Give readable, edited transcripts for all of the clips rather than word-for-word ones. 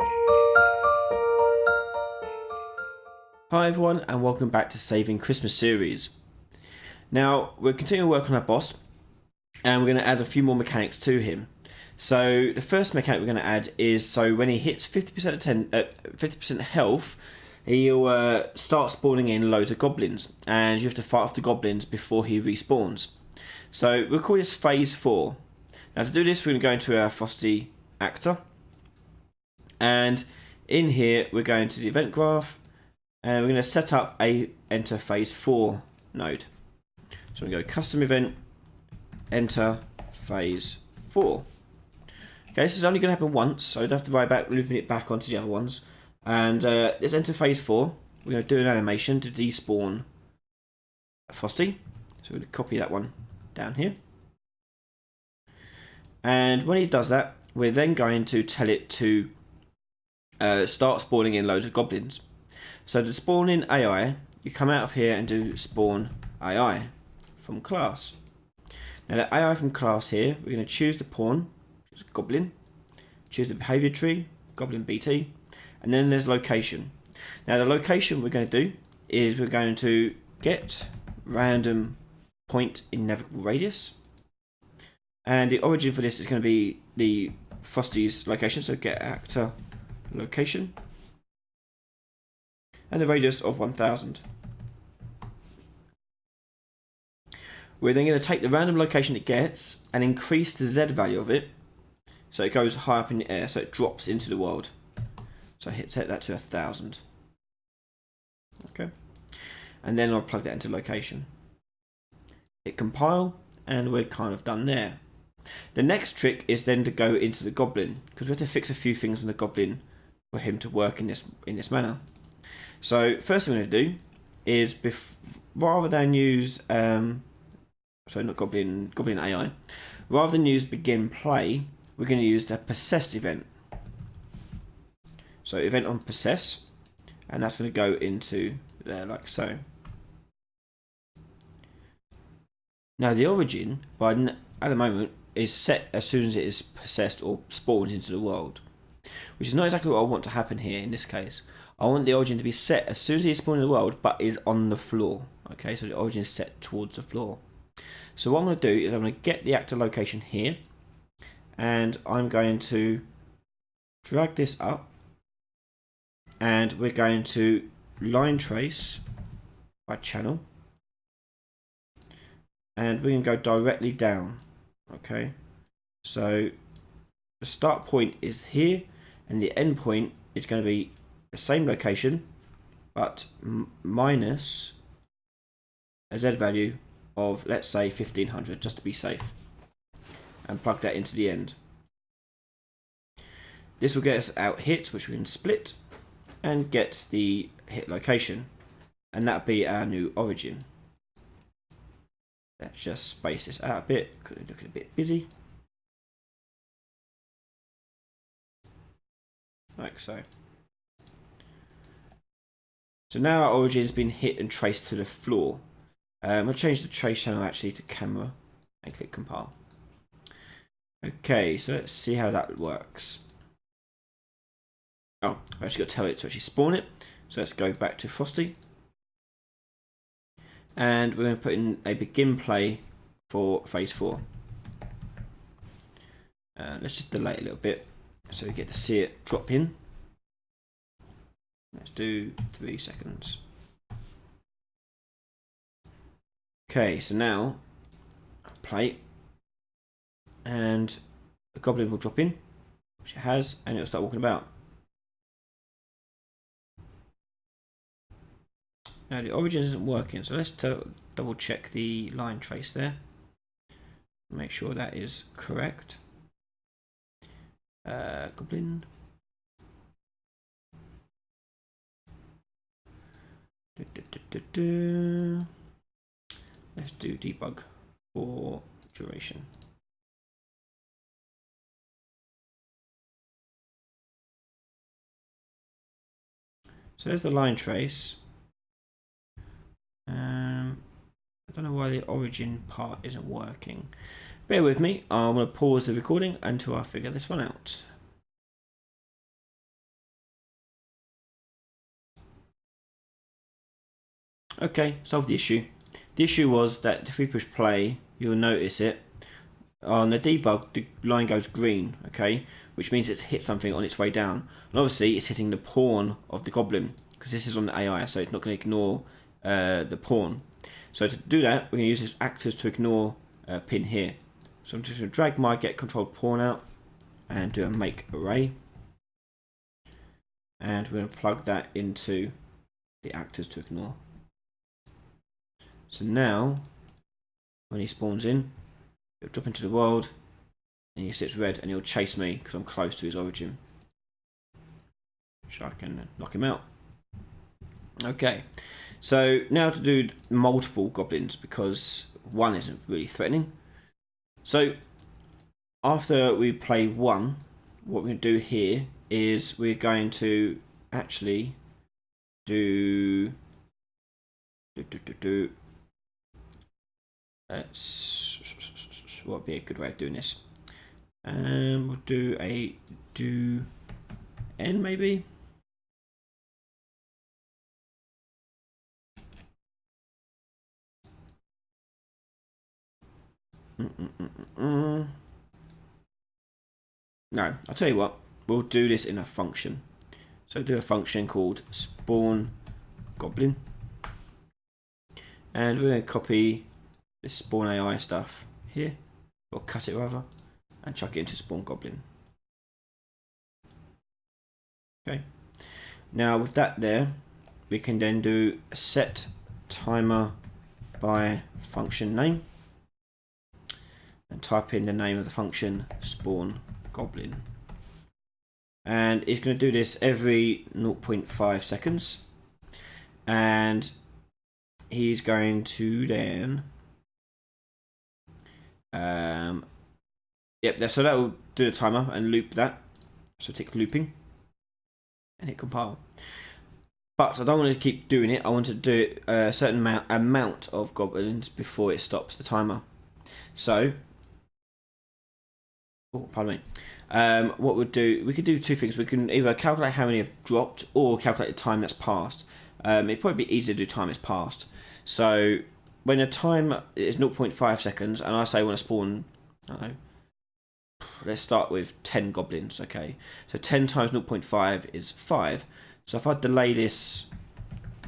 Hi everyone, and welcome back to Saving Christmas series. Now we're continuing to work on our boss, and we're going to add a few more mechanics to him. So the first mechanic we're going to add is, so when he hits 50% health, he'll start spawning in loads of goblins, and you have to fight off the goblins before he respawns. So we'll call this phase 4. Now to do this, we're going to go into our Frosty actor, and in here we're going to the event graph. And we're going to set up a enter phase 4 node. So we're going to go custom event, enter phase 4. Okay, this is only going to happen once, so I don't have to worry about looping it back onto the other ones. And let's enter phase 4. We're going to do an animation to despawn Frosty. So we're going to copy that one down here. And when he does that, we're then going to tell it to start spawning in loads of goblins. So to spawn in AI, you come out of here and do spawn AI from class. Now the AI from class here, we're going to choose the pawn, which is Goblin, choose the behavior tree, Goblin BT, and then there's location. Now the location we're going to do is we're going to get random point in navigable radius, and the origin for this is going to be the Frosty's location, so get actor location, and the radius of 1000. We're then going to take the random location it gets and increase the Z value of it, so it goes high up in the air, so it drops into the world. So I set that to 1000. Okay, and then I'll plug that into location. Hit compile, and we're kind of done there. The next trick is then to go into the Goblin, because we have to fix a few things on the Goblin for him to work in this manner. So first thing we're going to do is, rather than use, not Goblin AI, rather than use begin play, we're going to use the possessed event. So event on possess, and that's going to go into there like so. Now the origin, at the moment, is set as soon as it is possessed or spawned into the world, which is not exactly what I want to happen here in this case. I want the origin to be set as soon as he's spawned in the world, but is on the floor. Okay, so the origin is set towards the floor. So what I'm going to do is I'm going to get the actor location here, and I'm going to drag this up, and we're going to line trace by channel, and we can go directly down. Okay, so the start point is here, and the end point is going to be the same location, but minus a Z value of, let's say, 1500, just to be safe, and plug that into the end. This will get us out hit, which we can split and get the hit location, and that'll be our new origin. Let's just space this out a bit because it's looking a bit busy, like so. So now our origin has been hit and traced to the floor. I'll change the trace channel actually to camera and click compile. Okay, so let's see how that works. Oh, I've actually got to tell it to actually spawn it. So let's go back to Frosty. And we're going to put in a begin play for phase 4. Let's just delay it a little bit so we get to see it drop in. Let's do 3 seconds. Okay, so now play, and the Goblin will drop in, which it has, and it'll start walking about. Now the origin isn't working, so let's double check the line trace there. Make sure that is correct. Goblin. Let's do debug for duration. So there's the line trace. I don't know why the origin part isn't working. Bear with me, I'm going to pause the recording until I figure this one out. Okay, solved the issue. The issue was that if we push play, you'll notice it. On the debug, the line goes green, okay? Which means it's hit something on its way down. And obviously, it's hitting the pawn of the goblin, because this is on the AI, so it's not going to ignore the pawn. So to do that, we're going to use this actors to ignore pin here. So I'm just going to drag my get controlled pawn out and do a make array. And we're going to plug that into the actors to ignore. So now, when he spawns in, he'll drop into the world, and he sits red, and he'll chase me because I'm close to his origin. So I can knock him out. Okay, so now to do multiple goblins, because one isn't really threatening. So after we play one, what we're going to do here is we're going to actually do what would be a good way of doing this? We'll do a do n maybe. No, I'll tell you what. We'll do this in a function. So do a function called spawn goblin, and we're going to copy this spawn AI stuff here, or cut it rather, and chuck it into spawn goblin. Okay. Now with that there, we can then do a set timer by function name, and type in the name of the function spawn goblin. And it's going to do this every 0.5 seconds, and he's going to then so that will do the timer and loop that. So tick looping and hit compile. But I don't want to keep doing it. I want to do a certain amount of goblins before it stops the timer. So, pardon me. What we'll do, we could do two things. We can either calculate how many have dropped or calculate the time that's passed. It'd probably be easier to do time that's passed. So when a time is 0.5 seconds and I say I want to spawn, I don't know, let's start with 10 goblins, okay? So 10 times 0.5 is 5. So if I delay this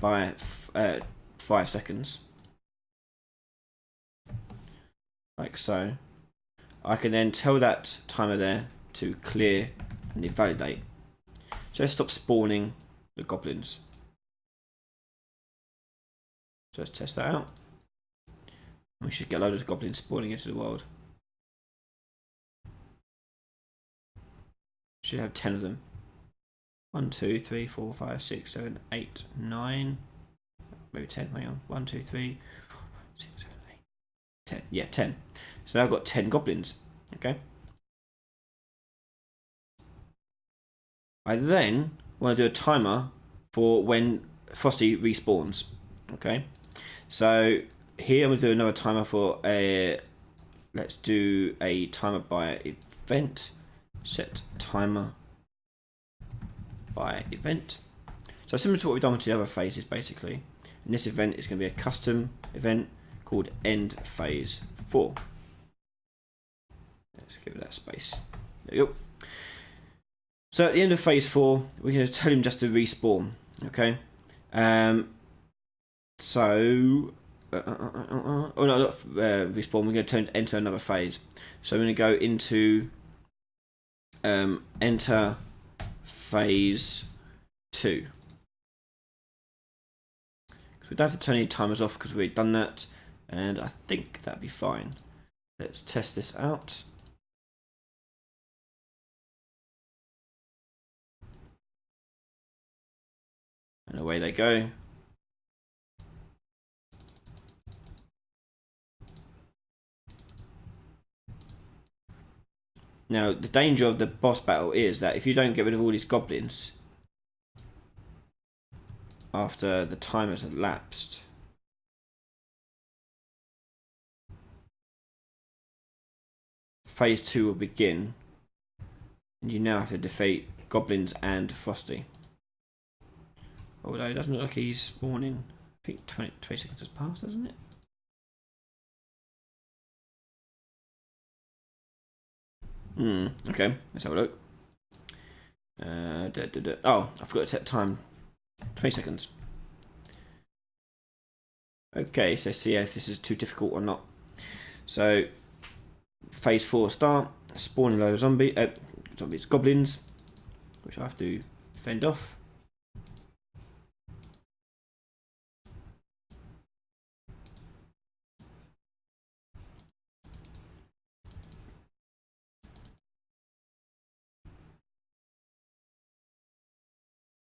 by 5 seconds, like so, I can then tell that timer there to clear and invalidate. So let's stop spawning the goblins. So let's test that out. We should get a load of goblins spawning into the world. Should have 10 of them. 1, 2, 3, 4, 5, 6, 7, 8, 9. Maybe 10, hang on. 1, 2, 3, 4, 5, 6, 7, 8, 10. Yeah, 10. So now I've got 10 goblins. Okay. I then want to do a timer for when Frosty respawns. Okay. So here I'm going to do another timer for a. Let's do a timer by event. Set timer by event. So similar to what we've done with the other phases, basically. And this event is going to be a custom event called end phase 4. Let's give it that space. There you go. So at the end of phase 4, we're going to tell him just to respawn. Okay. So oh no, not respawn. We're going to enter another phase. So I'm going to go into enter phase 2. Because we don't have to turn any timers off because we've done that, and I think that'd be fine. Let's test this out. And away they go. Now, the danger of the boss battle is that if you don't get rid of all these goblins after the time has elapsed, phase 2 will begin, and you now have to defeat goblins and Frosty. Although it doesn't look like he's spawning think 20 seconds has passed, hasn't it? Okay, let's have a look. Oh, I forgot to set time. 20 seconds. Okay, so see if this is too difficult or not. So, phase 4 start. Spawning a load of goblins, which I have to fend off.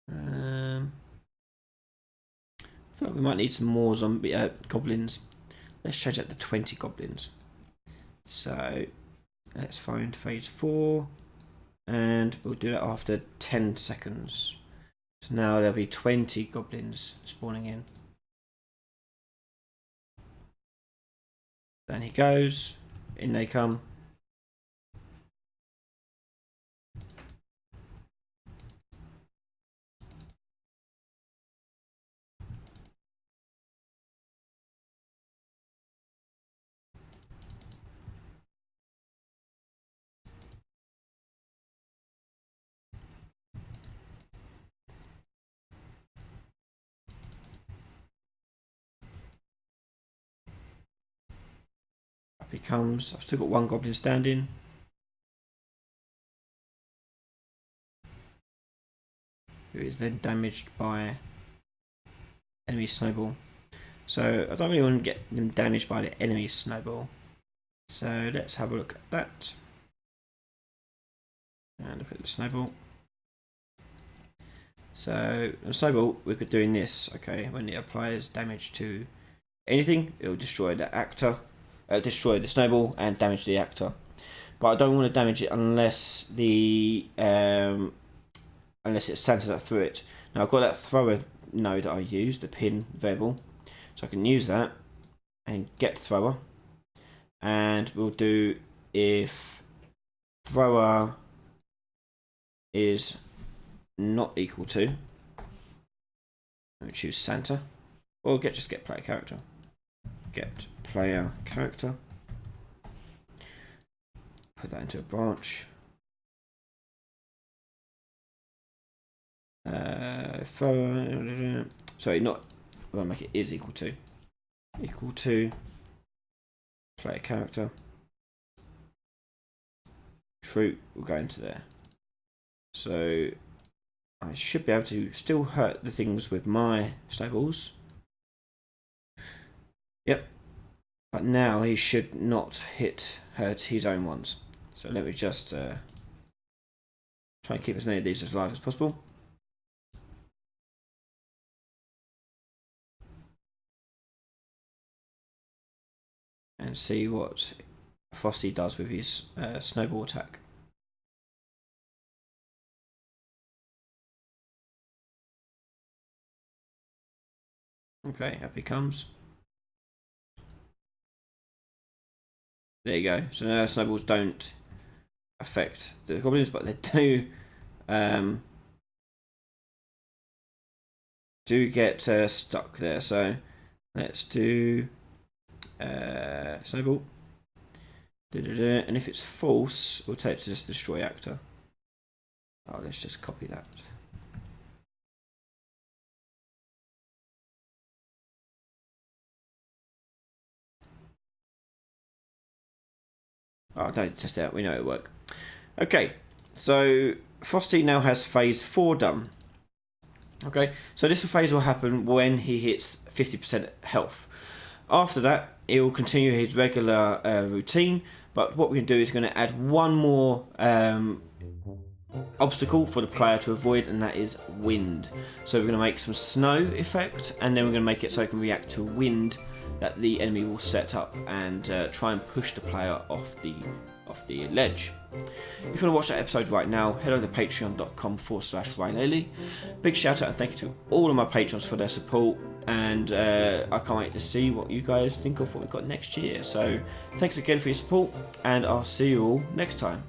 I feel like we might need some more goblins. Let's change that to 20 goblins. So let's find phase 4, and we'll do that after 10 seconds. So now there'll be 20 goblins spawning in. Then he goes, in they come. Up he comes. I've still got one goblin standing. Who is then damaged by enemy snowball. So I don't really want to get them damaged by the enemy snowball. So let's have a look at that. And look at the snowball. So the snowball, we could doing this. Okay, when it applies damage to anything, it will destroy the actor, destroy the snowball and damage the actor. But I don't want to damage it unless the unless it's centered up through it. Now I've got that thrower node that I used, the pin variable, so I can use that and get thrower, and we'll do if thrower is not equal to, we choose center, or just get player character. Get player character. Put that into a branch. Sorry, not. We'll make it is equal to player character. True will go into there. So I should be able to still hurt the things with my snowballs. Yep. But now he should not hurt his own ones. So let me just try and keep as many of these as alive as possible. And see what Frosty does with his snowball attack. Okay, up he comes. There you go. So now snowballs don't affect the goblins, but they do get stuck there. So let's do snowball. And if it's false, we'll take it to just destroy actor. Oh, let's just copy that. Oh, don't test it out. We know it'll work. Okay, so Frosty now has phase 4 done. Okay, so this phase will happen when he hits 50% health. After that, he will continue his regular routine, but what we can do is going to add one more obstacle for the player to avoid, and that is wind. So we're going to make some snow effect, and then we're going to make it so it can react to wind that the enemy will set up and try and push the player off the ledge. If you want to watch that episode right now, head over to patreon.com/RyanAiley. Big shout out and thank you to all of my patrons for their support, and I can't wait to see what you guys think of what we've got next year. So thanks again for your support, and I'll see you all next time.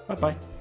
Bye bye.